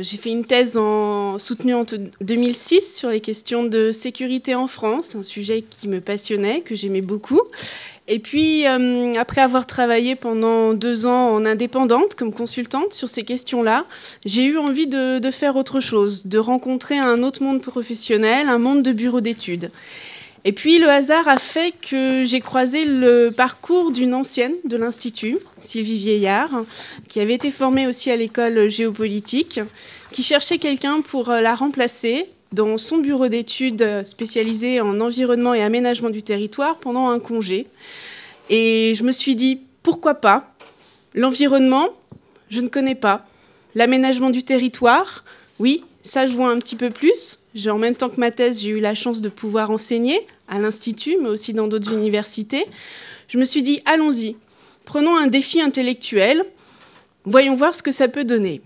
J'ai fait une thèse soutenue en 2006 sur les questions de sécurité en France, un sujet qui me passionnait, que j'aimais beaucoup. Et puis, après avoir travaillé pendant 2 ans en indépendante, comme consultante sur ces questions-là, j'ai eu envie de faire autre chose, de rencontrer un autre monde professionnel, un monde de bureau d'études. Et puis, le hasard a fait que j'ai croisé le parcours d'une ancienne de l'Institut, Sylvie Vieillard, qui avait été formée aussi à l'école géopolitique, qui cherchait quelqu'un pour la remplacer dans son bureau d'études spécialisé en environnement et aménagement du territoire pendant un congé. Et je me suis dit, pourquoi pas? L'environnement, je ne connais pas. L'aménagement du territoire, oui, ça je vois un petit peu plus. En même temps que ma thèse, j'ai eu la chance de pouvoir enseigner à l'Institut, mais aussi dans d'autres universités. Je me suis dit, allons-y, prenons un défi intellectuel, voyons voir ce que ça peut donner.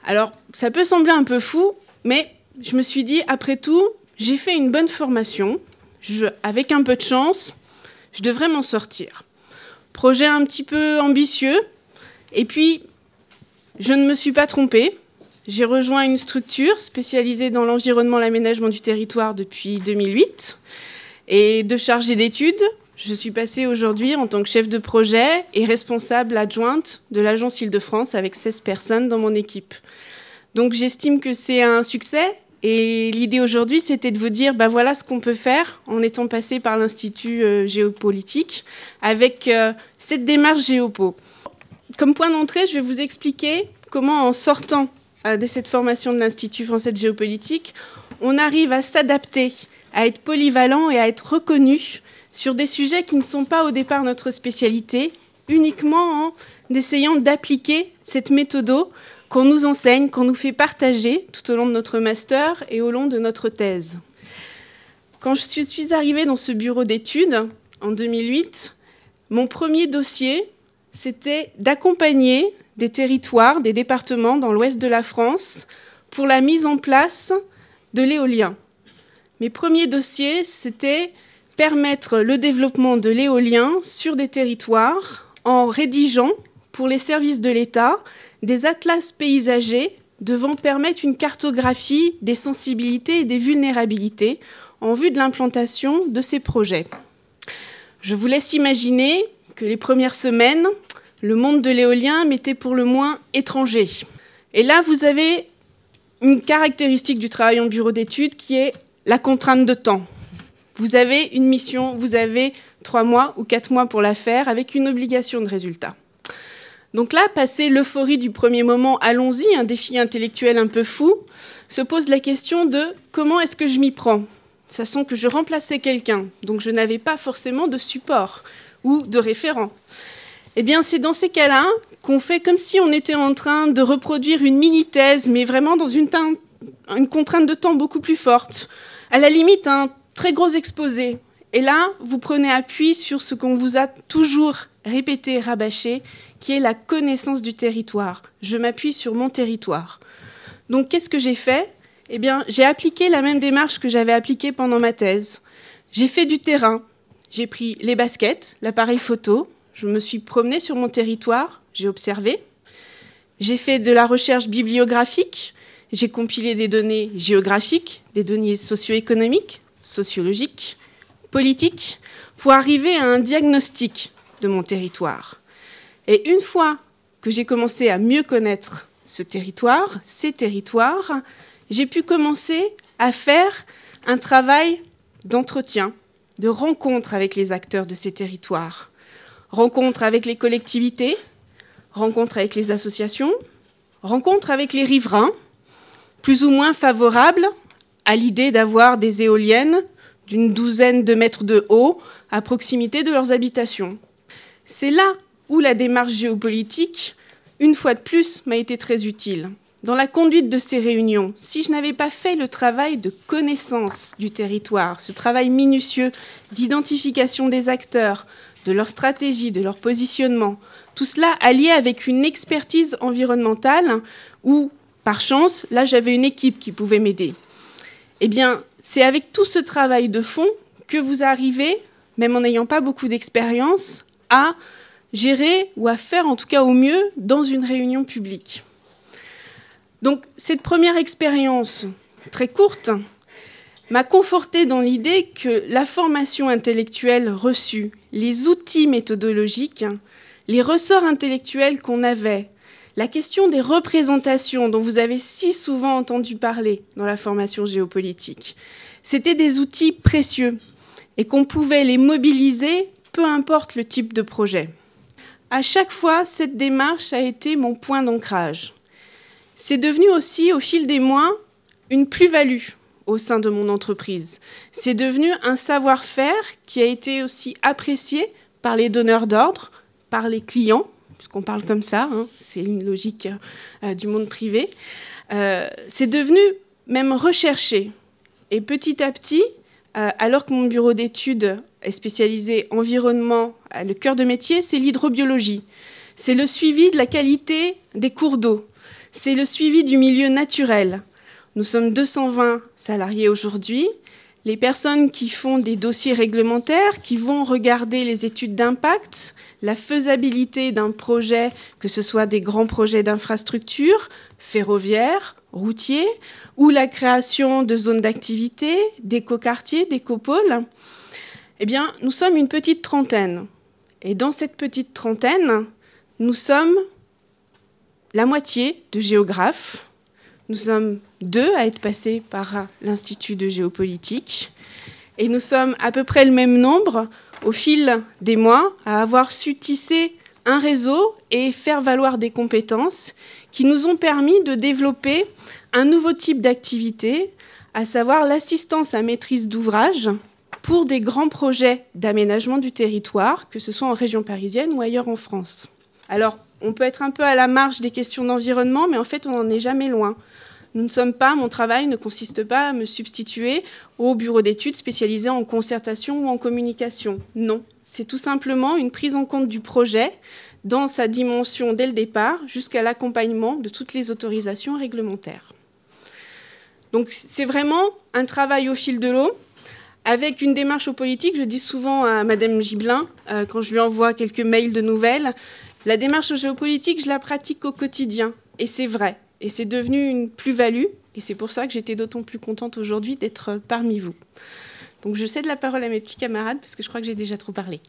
Alors, ça peut sembler un peu fou, mais je me suis dit, après tout, j'ai fait une bonne formation. Avec un peu de chance, je devrais m'en sortir. Projet un petit peu ambitieux. Et puis, je ne me suis pas trompée. J'ai rejoint une structure spécialisée dans l'environnement et l'aménagement du territoire depuis 2008. Et de chargée d'études, je suis passée aujourd'hui en tant que chef de projet et responsable adjointe de l'Agence Île-de-France avec 16 personnes dans mon équipe. Donc j'estime que c'est un succès. Et l'idée aujourd'hui, c'était de vous dire, voilà ce qu'on peut faire en étant passé par l'Institut géopolitique avec cette démarche Géopo. Comme point d'entrée, je vais vous expliquer comment, en sortant de cette formation de l'Institut français de géopolitique, on arrive à s'adapter, à être polyvalent et à être reconnu sur des sujets qui ne sont pas au départ notre spécialité, uniquement en essayant d'appliquer cette méthode qu'on nous enseigne, qu'on nous fait partager tout au long de notre master et au long de notre thèse. Quand je suis arrivée dans ce bureau d'études, en 2008, mon premier dossier, c'était d'accompagner des territoires, des départements dans l'ouest de la France pour la mise en place de l'éolien. Mes premiers dossiers, c'était permettre le développement de l'éolien sur des territoires en rédigeant, pour les services de l'État, des atlas paysagers devant permettre une cartographie des sensibilités et des vulnérabilités en vue de l'implantation de ces projets. Je vous laisse imaginer que les premières semaines, le monde de l'éolien m'était pour le moins étranger. Et là, vous avez une caractéristique du travail en bureau d'études qui est la contrainte de temps. Vous avez une mission, vous avez 3 mois ou 4 mois pour la faire avec une obligation de résultat. Donc là, passé l'euphorie du premier moment, allons-y, un défi intellectuel un peu fou, se pose la question de comment est-ce que je m'y prends, sachant que je remplaçais quelqu'un, donc je n'avais pas forcément de support ou de référent. Eh bien, c'est dans ces cas-là qu'on fait comme si on était en train de reproduire une mini-thèse, mais vraiment dans une contrainte de temps beaucoup plus forte. À la limite, un très gros exposé. Et là, vous prenez appui sur ce qu'on vous a toujours répété, rabâché, qui est la connaissance du territoire. Je m'appuie sur mon territoire. Donc, qu'est-ce que j'ai fait? Eh bien, j'ai appliqué la même démarche que j'avais appliquée pendant ma thèse. J'ai fait du terrain. J'ai pris les baskets, l'appareil photo. Je me suis promenée sur mon territoire. J'ai observé. J'ai fait de la recherche bibliographique. J'ai compilé des données géographiques, des données socio-économiques, sociologiques, politiques, pour arriver à un diagnostic de mon territoire. Et une fois que j'ai commencé à mieux connaître ce territoire, ces territoires, j'ai pu commencer à faire un travail d'entretien, de rencontre avec les acteurs de ces territoires. Rencontre avec les collectivités, rencontre avec les associations, rencontre avec les riverains, plus ou moins favorables à l'idée d'avoir des éoliennes d'une douzaine de mètres de haut à proximité de leurs habitations. C'est là où la démarche géopolitique, une fois de plus, m'a été très utile. Dans la conduite de ces réunions, si je n'avais pas fait le travail de connaissance du territoire, ce travail minutieux d'identification des acteurs, de leur stratégie, de leur positionnement, tout cela allié avec une expertise environnementale où, par chance, là j'avais une équipe qui pouvait m'aider. Eh bien, c'est avec tout ce travail de fond que vous arrivez, même en n'ayant pas beaucoup d'expérience, à gérer ou à faire en tout cas au mieux dans une réunion publique. Donc cette première expérience, très courte, m'a confortée dans l'idée que la formation intellectuelle reçue, les outils méthodologiques, les ressorts intellectuels qu'on avait, la question des représentations dont vous avez si souvent entendu parler dans la formation géopolitique, c'était des outils précieux et qu'on pouvait les mobiliser, peu importe le type de projet. À chaque fois, cette démarche a été mon point d'ancrage. C'est devenu aussi, au fil des mois, une plus-value au sein de mon entreprise. C'est devenu un savoir-faire qui a été aussi apprécié par les donneurs d'ordre, par les clients, puisqu'on parle comme ça, hein, c'est une logique du monde privé. C'est devenu même recherché. Et petit à petit, alors que mon bureau d'études est spécialisé environnement, le cœur de métier, c'est l'hydrobiologie. C'est le suivi de la qualité des cours d'eau. C'est le suivi du milieu naturel. Nous sommes 220 salariés aujourd'hui. Les personnes qui font des dossiers réglementaires, qui vont regarder les études d'impact, la faisabilité d'un projet, que ce soit des grands projets d'infrastructure, ferroviaires, routiers, ou la création de zones d'activité, d'écoquartiers, d'écopôles, eh bien, nous sommes une petite trentaine. Et dans cette petite trentaine, nous sommes la moitié de géographes. Nous sommes 2 à être passés par l'Institut de géopolitique. Et nous sommes à peu près le même nombre, au fil des mois, à avoir su tisser un réseau et faire valoir des compétences qui nous ont permis de développer un nouveau type d'activité, à savoir l'assistance à maîtrise d'ouvrage pour des grands projets d'aménagement du territoire, que ce soit en région parisienne ou ailleurs en France. Alors, on peut être un peu à la marge des questions d'environnement, mais en fait, on n'en est jamais loin. Nous ne sommes pas, mon travail ne consiste pas à me substituer au bureau d'études spécialisé en concertation ou en communication. Non, c'est tout simplement une prise en compte du projet dans sa dimension dès le départ jusqu'à l'accompagnement de toutes les autorisations réglementaires. Donc c'est vraiment un travail au fil de l'eau avec une démarche politique. Je dis souvent à Madame Gibelin, quand je lui envoie quelques mails de nouvelles, la démarche géopolitique, je la pratique au quotidien. Et c'est vrai. Et c'est devenu une plus-value. Et c'est pour ça que j'étais d'autant plus contente aujourd'hui d'être parmi vous. Donc je cède la parole à mes petits camarades parce que je crois que j'ai déjà trop parlé.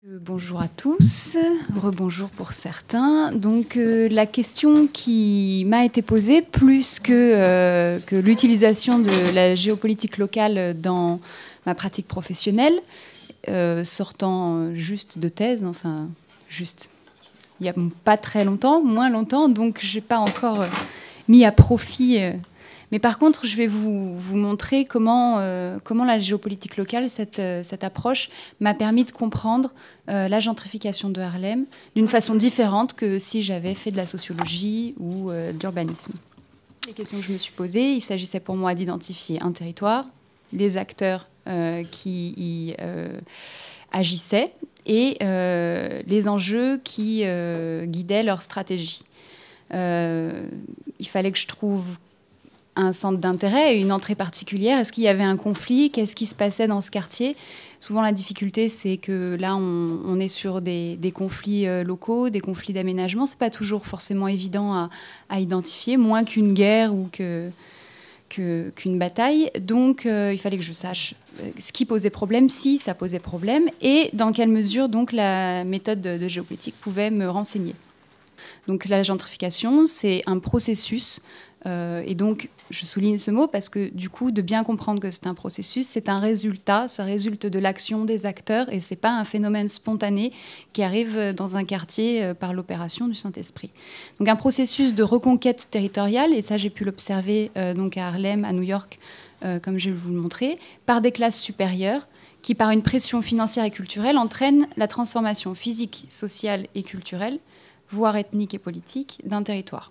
Bonjour à tous, rebonjour pour certains. Donc la question qui m'a été posée, plus que l'utilisation de la géopolitique locale dans ma pratique professionnelle, sortant juste de thèse, enfin juste il n'y a pas très longtemps, moins longtemps, donc je n'ai pas encore mis à profit. Mais par contre, je vais vous montrer comment la géopolitique locale, cette approche, m'a permis de comprendre la gentrification de Harlem d'une façon différente que si j'avais fait de la sociologie ou d'urbanisme. Les questions que je me suis posées, il s'agissait pour moi d'identifier un territoire, les acteurs qui y agissaient et les enjeux qui guidaient leur stratégie. Il fallait que je trouve un centre d'intérêt, une entrée particulière. Est-ce qu'il y avait un conflit? Qu'est-ce qui se passait dans ce quartier? Souvent, la difficulté, c'est que là, on est sur des conflits locaux, des conflits d'aménagement. Ce n'est pas toujours forcément évident à identifier, moins qu'une guerre ou qu'une bataille. Donc, il fallait que je sache ce qui posait problème, si ça posait problème, et dans quelle mesure donc, la méthode de géopolitique pouvait me renseigner. Donc, la gentrification, c'est un processus. Et donc, je souligne ce mot parce que, du coup, de bien comprendre que c'est un processus, c'est un résultat, ça résulte de l'action des acteurs et ce n'est pas un phénomène spontané qui arrive dans un quartier par l'opération du Saint-Esprit. Donc, un processus de reconquête territoriale, et ça, j'ai pu l'observer donc à Harlem, à New York, comme je vais vous le montrer, par des classes supérieures qui, par une pression financière et culturelle, entraînent la transformation physique, sociale et culturelle, voire ethnique et politique, d'un territoire.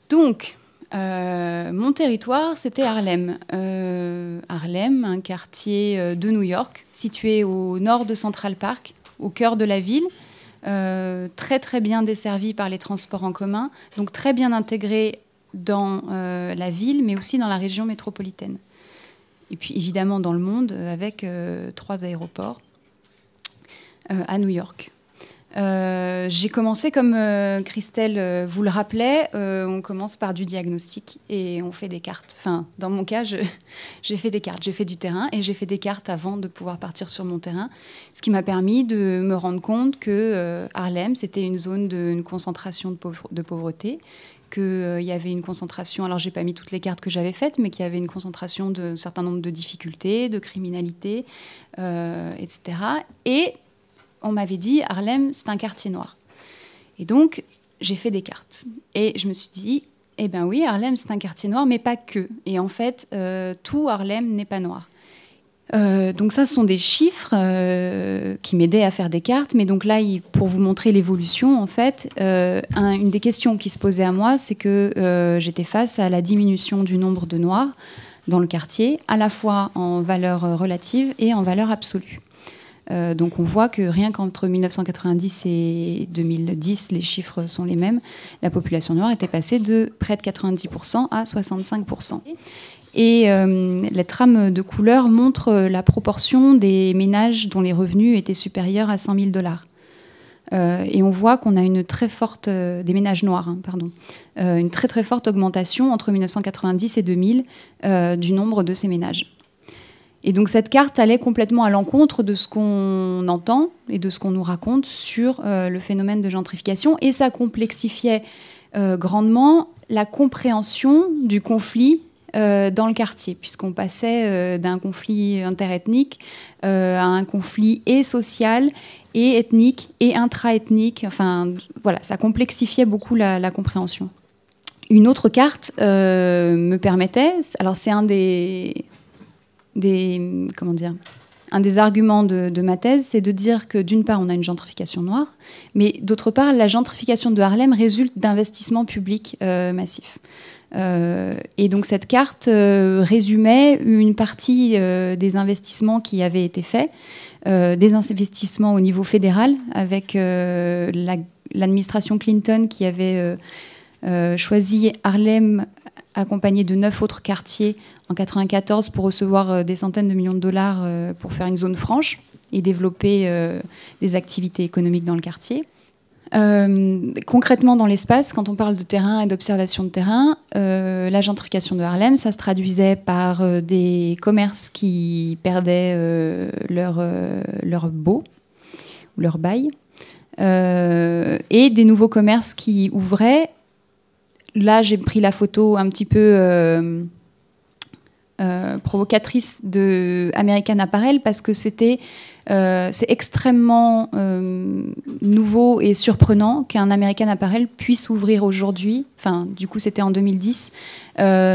Donc, mon territoire, c'était Harlem. Harlem, un quartier de New York, situé au nord de Central Park, au cœur de la ville, très très bien desservi par les transports en commun, donc très bien intégré dans la ville, mais aussi dans la région métropolitaine. Et puis évidemment dans le monde, avec 3 aéroports à New York. J'ai commencé comme Christelle vous le rappelait, on commence par du diagnostic et on fait des cartes. Enfin, dans mon cas, j'ai fait des cartes, j'ai fait du terrain et j'ai fait des cartes avant de pouvoir partir sur mon terrain, ce qui m'a permis de me rendre compte que Harlem, c'était une zone d'une concentration de pauvreté, qu'il y avait une concentration, alors j'ai pas mis toutes les cartes que j'avais faites, mais qu'il y avait une concentration d'un certain nombre de difficultés, de criminalité, etc. Et on m'avait dit, Harlem, c'est un quartier noir. Et donc, j'ai fait des cartes. Et je me suis dit, eh bien oui, Harlem, c'est un quartier noir, mais pas que. Et en fait, tout Harlem n'est pas noir. Donc ça, ce sont des chiffres qui m'aidaient à faire des cartes. Mais donc là, pour vous montrer l'évolution, en fait, une des questions qui se posait à moi, c'est que j'étais face à la diminution du nombre de noirs dans le quartier, à la fois en valeur relative et en valeur absolue. Donc on voit que rien qu'entre 1990 et 2010, les chiffres sont les mêmes, la population noire était passée de près de 90% à 65%. Et la trame de couleur montre la proportion des ménages dont les revenus étaient supérieurs à 100 000 $. Et on voit qu'on a une très forte, des ménages noirs, une très très forte augmentation entre 1990 et 2000 du nombre de ces ménages. Et donc cette carte allait complètement à l'encontre de ce qu'on entend et de ce qu'on nous raconte sur le phénomène de gentrification. Et ça complexifiait grandement la compréhension du conflit dans le quartier, puisqu'on passait d'un conflit interethnique à un conflit et social, et ethnique, et intra-ethnique. Enfin, voilà, ça complexifiait beaucoup la compréhension. Une autre carte me permettait... Alors c'est un des arguments de ma thèse, c'est de dire que d'une part, on a une gentrification noire, mais d'autre part, la gentrification de Harlem résulte d'investissements publics massifs. Et donc cette carte résumait une partie des investissements qui avaient été faits, des investissements au niveau fédéral, avec l'administration Clinton qui avait choisi Harlem accompagné de 9 autres quartiers en 1994 pour recevoir des centaines de millions de dollars pour faire une zone franche et développer des activités économiques dans le quartier. Concrètement dans l'espace, quand on parle de terrain et d'observation de terrain, la gentrification de Harlem, ça se traduisait par des commerces qui perdaient leur baux, ou leur bail, et des nouveaux commerces qui ouvraient. Là, j'ai pris la photo un petit peu provocatrice de American Apparel parce que c'est extrêmement nouveau et surprenant qu'un American Apparel puisse ouvrir aujourd'hui, enfin du coup c'était en 2010,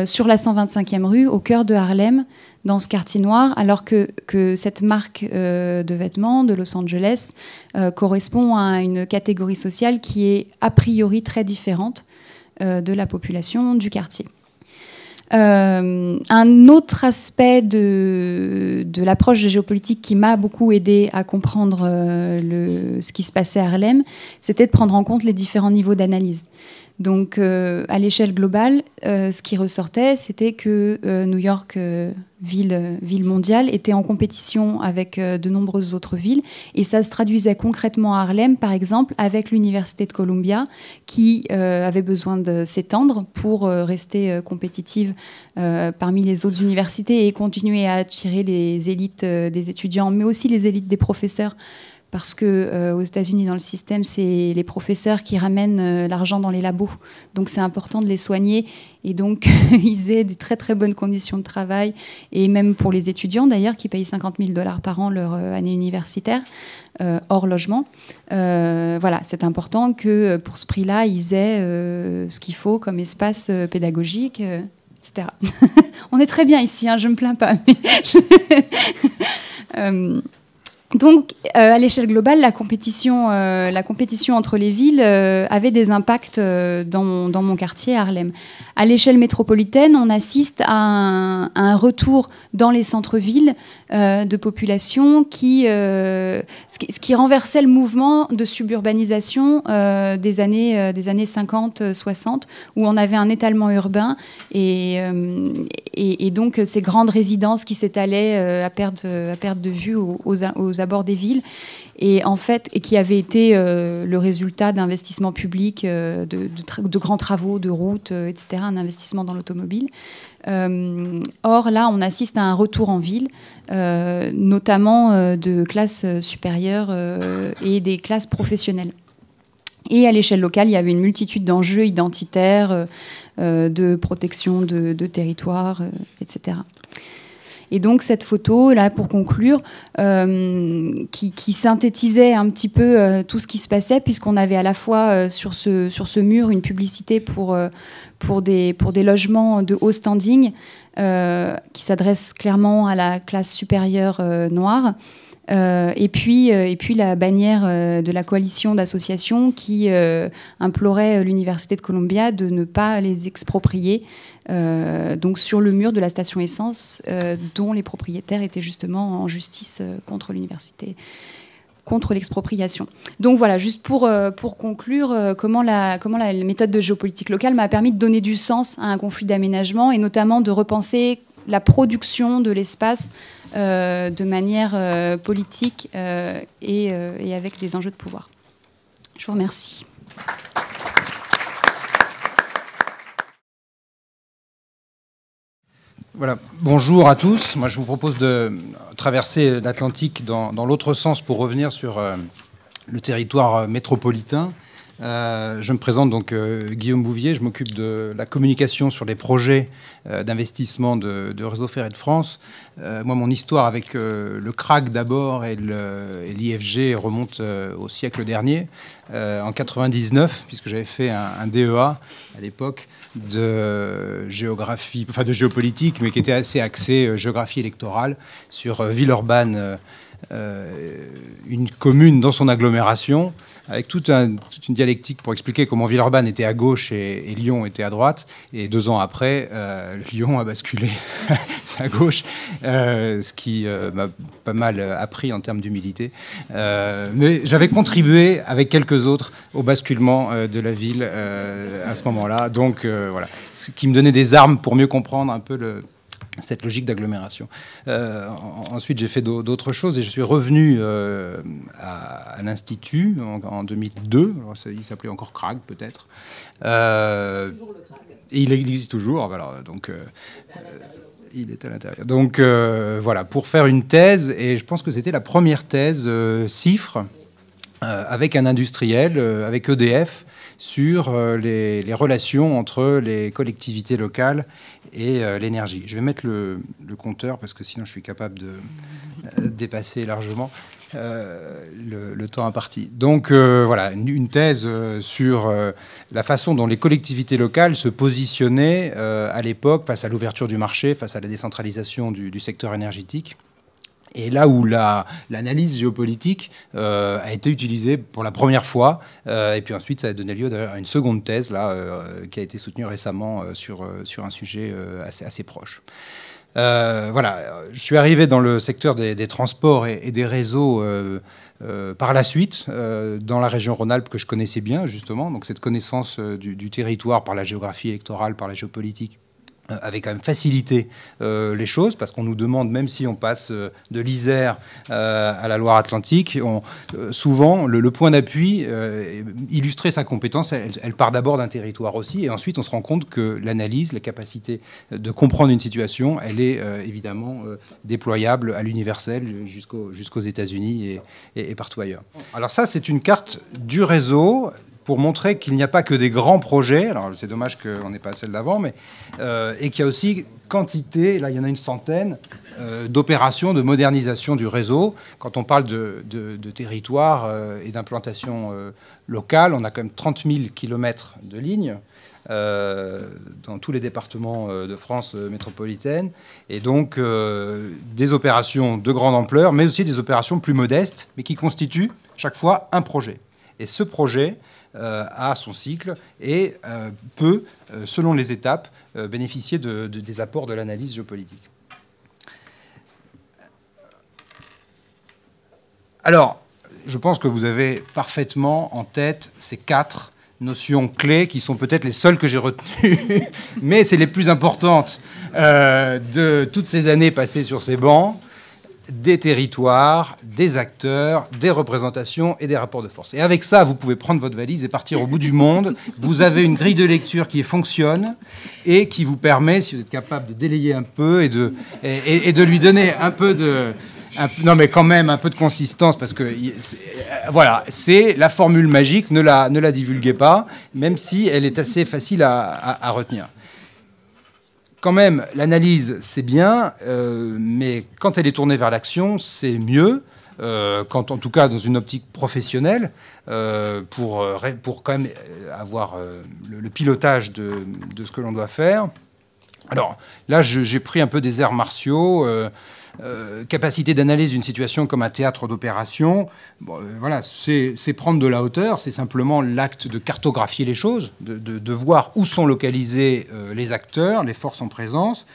sur la 125e rue, au cœur de Harlem, dans ce quartier noir, alors que cette marque de vêtements de Los Angeles correspond à une catégorie sociale qui est a priori très différente de la population du quartier. Un autre aspect de l'approche de géopolitique qui m'a beaucoup aidé à comprendre ce qui se passait à Harlem, c'était de prendre en compte les différents niveaux d'analyse. Donc, à l'échelle globale, ce qui ressortait, c'était que New York, ville mondiale, était en compétition avec de nombreuses autres villes. Et ça se traduisait concrètement à Harlem, par exemple, avec l'Université de Columbia, qui avait besoin de s'étendre pour rester compétitive parmi les autres universités et continuer à attirer les élites des étudiants, mais aussi les élites des professeurs. Parce qu'aux États-Unis, dans le système, c'est les professeurs qui ramènent l'argent dans les labos. Donc c'est important de les soigner. Et donc, ils aient des très très bonnes conditions de travail. Et même pour les étudiants, d'ailleurs, qui payent 50 000 $ par an leur année universitaire, hors logement. Voilà, c'est important que pour ce prix-là, ils aient ce qu'il faut comme espace pédagogique, etc. On est très bien ici, hein, je ne me plains pas. Donc, à l'échelle globale, la compétition entre les villes avait des impacts dans mon quartier, Harlem. À l'échelle métropolitaine, on assiste à un retour dans les centres-villes de population ce qui renversait le mouvement de suburbanisation des années 50-60, où on avait un étalement urbain et donc ces grandes résidences qui s'étalaient à perte de vue aux abords des villes, et en fait, qui avait été le résultat d'investissements publics, de grands travaux, de routes, etc., un investissement dans l'automobile. Or, là, on assiste à un retour en ville, notamment de classes supérieures et des classes professionnelles. Et à l'échelle locale, il y avait une multitude d'enjeux identitaires, de protection de territoire, etc. Et donc cette photo, là, pour conclure, qui synthétisait un petit peu tout ce qui se passait, puisqu'on avait à la fois sur ce mur une publicité pour des logements de haut standing qui s'adressent clairement à la classe supérieure noire. Et puis la bannière de la coalition d'associations qui implorait l'Université de Columbia de ne pas les exproprier, donc sur le mur de la station essence dont les propriétaires étaient justement en justice contre l'université, contre l'expropriation. Donc voilà, juste pour conclure, comment la méthode de géopolitique locale m'a permis de donner du sens à un conflit d'aménagement et notamment de repenser la production de l'espace de manière politique et avec des enjeux de pouvoir. Je vous remercie. Voilà. Bonjour à tous. Moi, je vous propose de traverser l'Atlantique dans l'autre sens pour revenir sur le territoire métropolitain. Je me présente donc Guillaume Bouvier, je m'occupe de la communication sur les projets d'investissement de Réseau Ferré de France. Moi, mon histoire avec le CRAC d'abord et l'IFG remonte au siècle dernier, en 99, puisque j'avais fait un DEA à l'époque de géographie, enfin de géopolitique, mais qui était assez axé géographie électorale sur Villeurbanne, une commune dans son agglomération, avec toute une dialectique pour expliquer comment Villeurbanne était à gauche et Lyon était à droite. Et 2 ans après, Lyon a basculé à gauche, ce qui m'a pas mal appris en termes d'humilité. Mais j'avais contribué avec quelques autres au basculement de la ville à ce moment-là. Donc voilà, ce qui me donnait des armes pour mieux comprendre un peu cette logique d'agglomération. Ensuite, j'ai fait d'autres choses et je suis revenu à l'Institut en 2002. Alors, il s'appelait encore CRAG, peut-être. Toujours le CRAG. Et il existe toujours. Voilà, donc, il est à l'intérieur. Donc, voilà, pour faire une thèse, et je pense que c'était la première thèse CIFRE, avec un industriel, avec EDF, sur les relations entre les collectivités locales et l'énergie. Je vais mettre le compteur parce que sinon je suis capable de dépasser largement le temps imparti. Donc voilà, une thèse sur la façon dont les collectivités locales se positionnaient à l'époque face à l'ouverture du marché, face à la décentralisation du secteur énergétique. Et là où l'analyse géopolitique a été utilisée pour la première fois, et puis ensuite ça a donné lieu à une seconde thèse là, qui a été soutenue récemment sur un sujet assez proche. Voilà, je suis arrivé dans le secteur des transports et des réseaux par la suite, dans la région Rhône-Alpes que je connaissais bien justement, donc cette connaissance du territoire par la géographie électorale, par la géopolitique, avait quand même facilité les choses, parce qu'on nous demande, même si on passe de l'Isère à la Loire-Atlantique, souvent le point d'appui, illustrer sa compétence, elle part d'abord d'un territoire aussi, et ensuite on se rend compte que l'analyse, la capacité de comprendre une situation, elle est évidemment déployable à l'universel jusqu'aux États-Unis et partout ailleurs. Alors ça, c'est une carte du réseau pour montrer qu'il n'y a pas que des grands projets, alors c'est dommage qu'on n'ait pas celle d'avant, mais et qu'il y a aussi quantité, là il y en a une centaine, d'opérations de modernisation du réseau. Quand on parle de territoire et d'implantation locale, on a quand même 30 000 kilomètres de lignes, dans tous les départements de France métropolitaine, et donc des opérations de grande ampleur, mais aussi des opérations plus modestes, mais qui constituent chaque fois un projet. Et ce projet a son cycle et peut, selon les étapes, bénéficier des apports de l'analyse géopolitique. Alors, je pense que vous avez parfaitement en tête ces 4 notions clés qui sont peut-être les seules que j'ai retenues, mais c'est les plus importantes de toutes ces années passées sur ces bancs: des territoires, des acteurs, des représentations et des rapports de force. Et avec ça, vous pouvez prendre votre valise et partir au bout du monde. Vous avez une grille de lecture qui fonctionne et qui vous permet, si vous êtes capable de délayer un peu et de lui donner un peu de... non, mais quand même un peu de consistance, parce que voilà, c'est la formule magique, ne la divulguez pas, même si elle est assez facile à retenir. Quand même, l'analyse, c'est bien, mais quand elle est tournée vers l'action, c'est mieux, quand, en tout cas dans une optique professionnelle, pour quand même avoir le pilotage de ce que l'on doit faire. Alors là, j'ai pris un peu des airs martiaux. Capacité d'analyse d'une situation comme un théâtre d'opération, bon, voilà, c'est prendre de la hauteur, c'est simplement l'acte de cartographier les choses, de voir où sont localisés les acteurs, les forces en présence.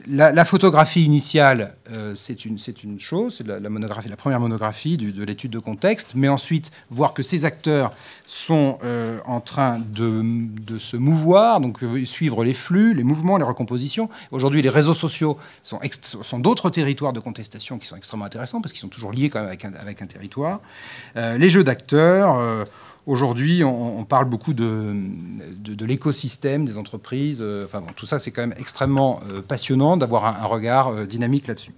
La photographie initiale, c'est une chose, c'est la première monographie de l'étude de contexte, mais ensuite voir que ces acteurs sont en train de se mouvoir, donc suivre les flux, les mouvements, les recompositions. Aujourd'hui, les réseaux sociaux sont d'autres territoires de contestation qui sont extrêmement intéressants parce qu'ils sont toujours liés quand même avec un territoire. Les jeux d'acteurs. Aujourd'hui, on parle beaucoup de l'écosystème des entreprises. Enfin, bon, tout ça, c'est quand même extrêmement passionnant d'avoir un regard dynamique là-dessus.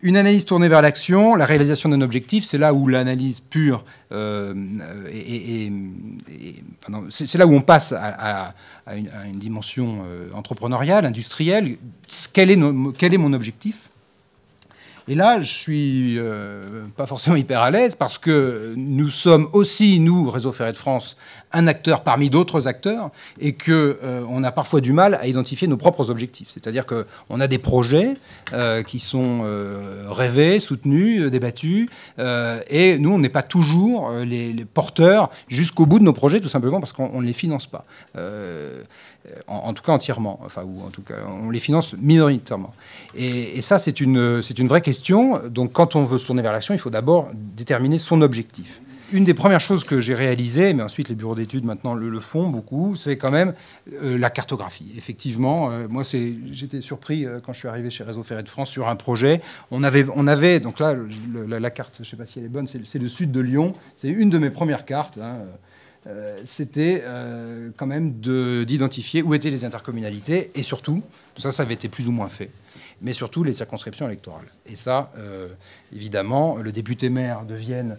Une analyse tournée vers l'action, la réalisation d'un objectif, c'est là où l'analyse pure, c'est là où on passe à une dimension entrepreneuriale, industrielle. Quel est mon objectif ? Et là, je suis pas forcément hyper à l'aise parce que nous sommes aussi, nous, Réseau Ferré de France, un acteur parmi d'autres acteurs et qu'on a parfois du mal à identifier nos propres objectifs. C'est-à-dire qu'on a des projets qui sont rêvés, soutenus, débattus et nous, on n'est pas toujours les porteurs jusqu'au bout de nos projets, tout simplement parce qu'on ne les finance pas. En tout cas entièrement, enfin, ou en tout cas, on les finance minoritairement. Et ça, c'est une vraie question. Donc, quand on veut se tourner vers l'action, il faut d'abord déterminer son objectif. Une des premières choses que j'ai réalisées, mais ensuite les bureaux d'études maintenant le font beaucoup, c'est quand même la cartographie. Effectivement, moi, j'étais surpris quand je suis arrivé chez Réseau Ferré de France sur un projet. On avait donc là, la carte, je ne sais pas si elle est bonne, c'est le sud de Lyon. C'est une de mes premières cartes, hein. C'était quand même d'identifier où étaient les intercommunalités et surtout, ça avait été plus ou moins fait, mais surtout les circonscriptions électorales. Et ça, évidemment, le député maire de Vienne,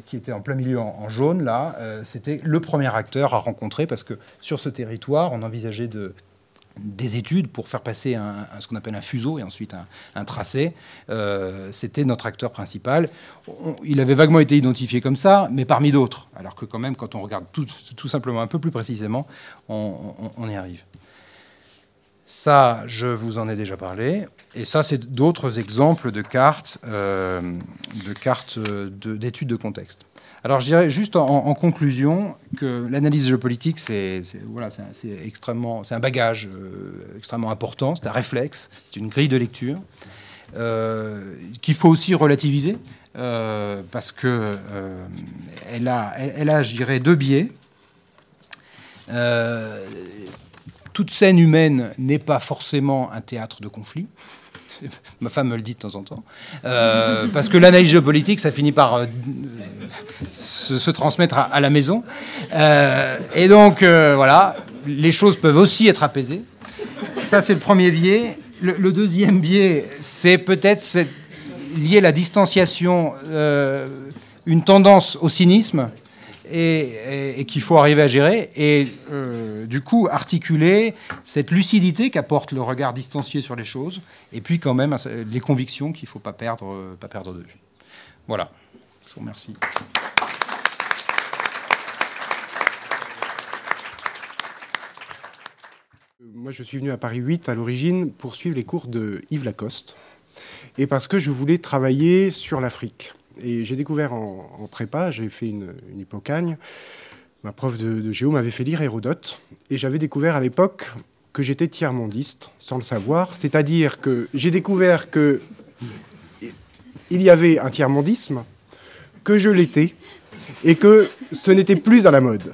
qui était en plein milieu en jaune, là, c'était le premier acteur à rencontrer parce que sur ce territoire, on envisageait des études pour faire passer ce qu'on appelle un fuseau et ensuite un tracé. C'était notre acteur principal. Il avait vaguement été identifié comme ça, mais parmi d'autres. Alors que quand même, quand on regarde tout simplement un peu plus précisément, on y arrive. Ça, je vous en ai déjà parlé. Et ça, c'est d'autres exemples de cartes d'études de contexte. Alors, je dirais juste en conclusion que l'analyse géopolitique, c'est un bagage extrêmement important, c'est un réflexe, c'est une grille de lecture qu'il faut aussi relativiser parce que elle a, je dirais, 2 biais. Toute scène humaine n'est pas forcément un théâtre de conflit. Ma femme me le dit de temps en temps. Parce que l'analyse géopolitique, ça finit par se transmettre à la maison. Et donc, voilà, les choses peuvent aussi être apaisées. Ça, c'est le premier biais. Le deuxième biais, c'est peut-être lié à la distanciation, une tendance au cynisme, et qu'il faut arriver à gérer. Et du coup, articuler cette lucidité qu'apporte le regard distancié sur les choses, et puis quand même les convictions qu'il ne faut pas perdre de vue. Voilà. Je vous remercie. Moi, je suis venu à Paris 8 à l'origine pour suivre les cours de Yves Lacoste et parce que je voulais travailler sur l'Afrique. Et j'ai découvert en prépa, j'ai fait une hypocagne, ma prof de géo m'avait fait lire Hérodote et j'avais découvert à l'époque que j'étais tiers-mondiste, sans le savoir. C'est-à-dire que j'ai découvert qu'il y avait un tiers-mondisme, que je l'étais et que ce n'était plus à la mode.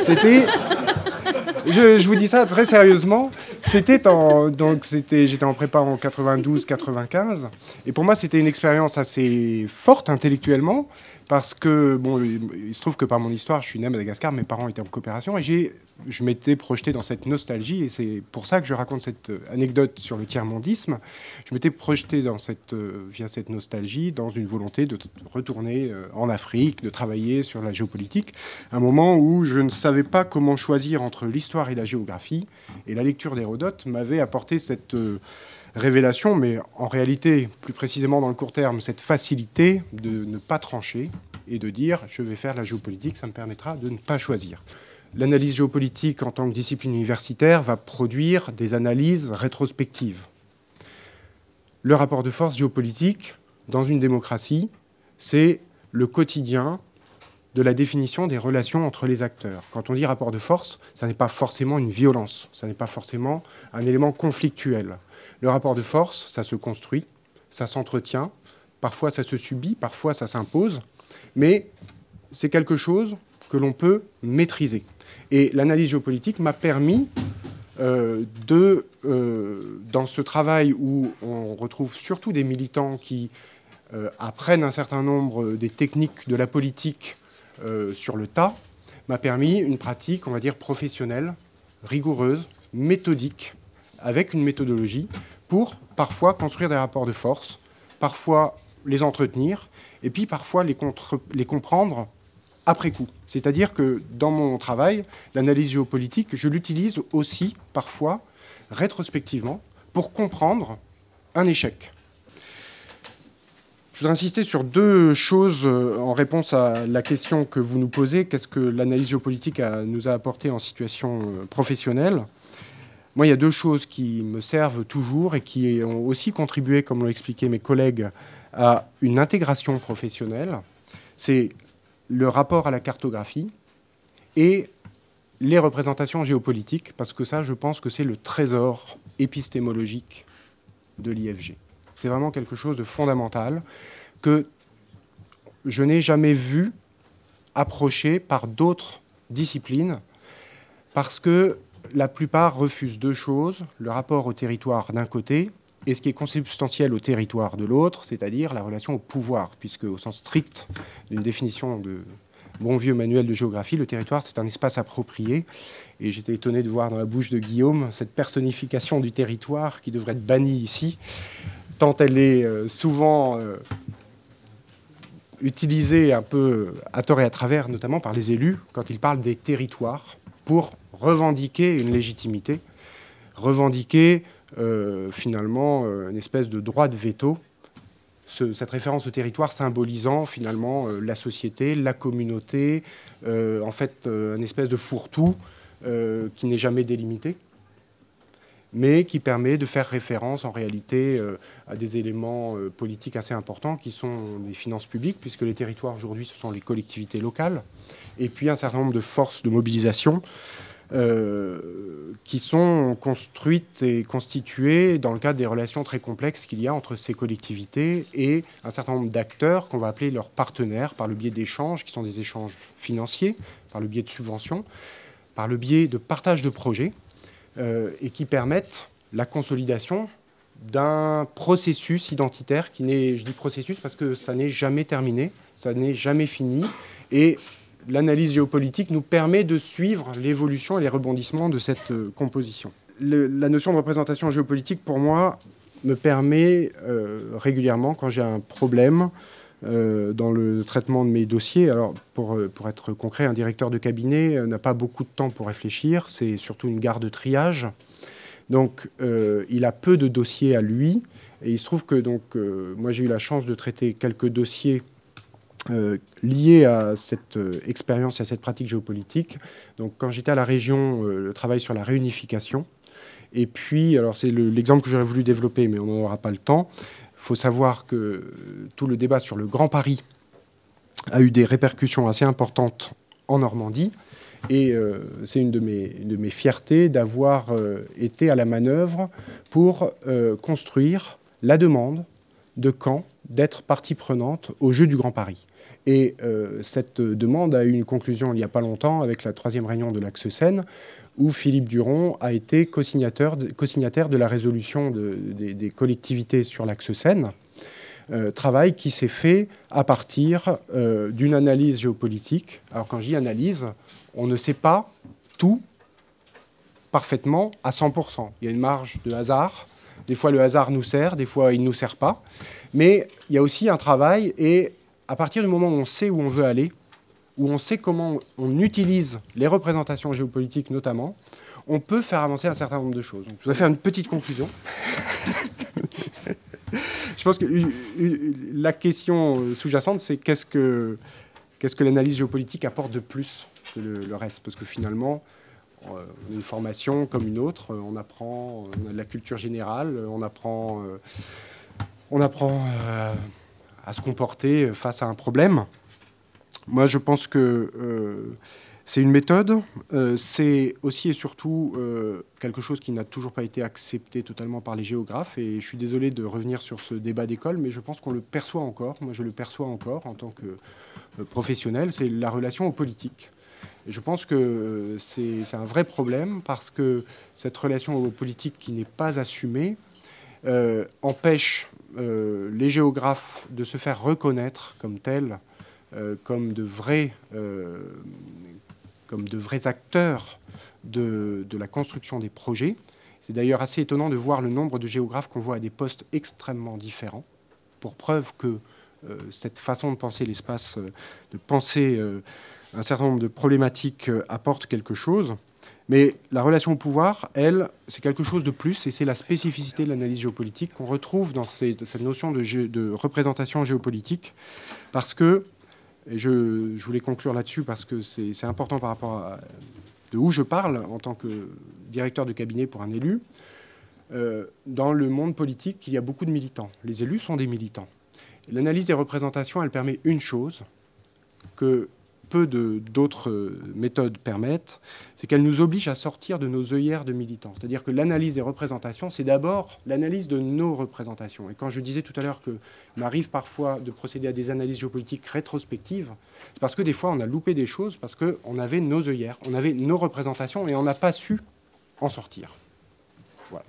C'était... Je vous dis ça très sérieusement. J'étais en prépa en 92-95. Et pour moi, c'était une expérience assez forte intellectuellement. Parce que, bon, il se trouve que par mon histoire, je suis né à Madagascar, mes parents étaient en coopération. Et je m'étais projeté dans cette nostalgie. Et c'est pour ça que je raconte cette anecdote sur le tiers-mondisme. Je m'étais projeté via cette nostalgie dans une volonté de retourner en Afrique, de travailler sur la géopolitique. Un moment où je ne savais pas comment choisir entre l'histoire et la géographie. Et la lecture d'Hérodote m'avait apporté cette révélation, mais en réalité, plus précisément dans le court terme, cette facilité de ne pas trancher et de dire « je vais faire la géopolitique, ça me permettra de ne pas choisir ». L'analyse géopolitique en tant que discipline universitaire va produire des analyses rétrospectives. Le rapport de force géopolitique, dans une démocratie, c'est le quotidien de la définition des relations entre les acteurs. Quand on dit rapport de force, ça n'est pas forcément une violence, ça n'est pas forcément un élément conflictuel. Le rapport de force, ça se construit, ça s'entretient, parfois ça se subit, parfois ça s'impose, mais c'est quelque chose que l'on peut maîtriser. Et l'analyse géopolitique m'a permis dans ce travail où on retrouve surtout des militants qui apprennent un certain nombre des techniques de la politique sur le tas, m'a permis une pratique, on va dire, professionnelle, rigoureuse, méthodique, avec une méthodologie pour parfois construire des rapports de force, parfois les entretenir, et puis parfois les comprendre après coup. C'est-à-dire que dans mon travail, l'analyse géopolitique, je l'utilise aussi parfois rétrospectivement pour comprendre un échec. Je voudrais insister sur deux choses en réponse à la question que vous nous posez. Qu'est-ce que l'analyse géopolitique nous a apporté en situation professionnelle ? Moi, il y a deux choses qui me servent toujours et qui ont aussi contribué, comme l'ont expliqué mes collègues, à une intégration professionnelle. C'est le rapport à la cartographie et les représentations géopolitiques, parce que ça, je pense que c'est le trésor épistémologique de l'IFG. C'est vraiment quelque chose de fondamental que je n'ai jamais vu approché par d'autres disciplines, parce que la plupart refusent deux choses, le rapport au territoire d'un côté et ce qui est consubstantiel au territoire de l'autre, c'est-à-dire la relation au pouvoir, puisque au sens strict d'une définition de bon vieux manuel de géographie, le territoire c'est un espace approprié. Et j'étais étonné de voir dans la bouche de Guillaume cette personnification du territoire qui devrait être bannie ici, tant elle est souvent utilisée un peu à tort et à travers, notamment par les élus, quand ils parlent des territoires, pour revendiquer une légitimité, revendiquer finalement une espèce de droit de veto, cette référence au territoire symbolisant finalement la société, la communauté, en fait une espèce de fourre-tout qui n'est jamais délimité, mais qui permet de faire référence en réalité à des éléments politiques assez importants qui sont les finances publiques, puisque les territoires aujourd'hui ce sont les collectivités locales, et puis un certain nombre de forces de mobilisation qui sont construites et constituées dans le cadre des relations très complexes qu'il y a entre ces collectivités et un certain nombre d'acteurs qu'on va appeler leurs partenaires par le biais d'échanges, qui sont des échanges financiers, par le biais de subventions, par le biais de partage de projets, et qui permettent la consolidation d'un processus identitaire qui n'est, je dis processus parce que ça n'est jamais terminé, ça n'est jamais fini, et l'analyse géopolitique nous permet de suivre l'évolution et les rebondissements de cette composition. La notion de représentation géopolitique, pour moi, me permet régulièrement, quand j'ai un problème dans le traitement de mes dossiers, alors pour être concret, un directeur de cabinet n'a pas beaucoup de temps pour réfléchir, c'est surtout une gare de triage, donc il a peu de dossiers à lui, et il se trouve que moi j'ai eu la chance de traiter quelques dossiers lié à cette expérience et à cette pratique géopolitique. Donc, quand j'étais à la région, le travail sur la réunification, Et puis, alors c'est l'exemple que j'aurais voulu développer, mais on n'en aura pas le temps. Il faut savoir que tout le débat sur le Grand Paris a eu des répercussions assez importantes en Normandie. Et c'est une de mes fiertés d'avoir été à la manœuvre pour construire la demande de Caen d'être partie prenante au Jeu du Grand Paris. Et cette demande a eu une conclusion il n'y a pas longtemps avec la 3e réunion de l'Axe Seine, où Philippe Duron a été cosignataire de la résolution des collectivités sur l'Axe Seine. Travail qui s'est fait à partir d'une analyse géopolitique. Alors quand je dis analyse, on ne sait pas tout parfaitement à 100%. Il y a une marge de hasard. Des fois, le hasard nous sert, des fois, il ne nous sert pas. Mais il y a aussi un travail, et à partir du moment où on sait où on veut aller, où on sait comment on utilise les représentations géopolitiques notamment, on peut faire avancer un certain nombre de choses. Donc, je vais faire une petite conclusion. Je pense que la question sous-jacente, c'est qu'est-ce que l'analyse géopolitique apporte de plus que le reste? Parce que finalement, on a une formation comme une autre, on apprend, on a de la culture générale, on apprend à se comporter face à un problème. Moi, je pense que c'est une méthode, c'est aussi et surtout quelque chose qui n'a toujours pas été accepté totalement par les géographes. Et je suis désolé de revenir sur ce débat d'école, mais je pense qu'on le perçoit encore. Moi, je le perçois encore en tant que professionnel. C'est la relation aux politiques. Et je pense que c'est un vrai problème parce que cette relation aux politiques qui n'est pas assumée empêche les géographes de se faire reconnaître comme tels, comme de vrais acteurs de la construction des projets. C'est d'ailleurs assez étonnant de voir le nombre de géographes qu'on voit à des postes extrêmement différents, pour preuve que cette façon de penser l'espace, de penser un certain nombre de problématiques apporte quelque chose. Mais la relation au pouvoir, elle, c'est quelque chose de plus, et c'est la spécificité de l'analyse géopolitique qu'on retrouve dans cette notion de représentation géopolitique, parce que, et je voulais conclure là-dessus parce que c'est important par rapport à de où je parle en tant que directeur de cabinet pour un élu. Dans le monde politique, il y a beaucoup de militants. Les élus sont des militants. L'analyse des représentations, elle permet une chose que peu d'autres méthodes permettent, c'est qu'elle nous oblige à sortir de nos œillères de militants. C'est-à-dire que l'analyse des représentations, c'est d'abord l'analyse de nos représentations. Et quand je disais tout à l'heure qu'il m'arrive parfois de procéder à des analyses géopolitiques rétrospectives, c'est parce que des fois on a loupé des choses, parce qu'on avait nos œillères, on avait nos représentations et on n'a pas su en sortir. Voilà.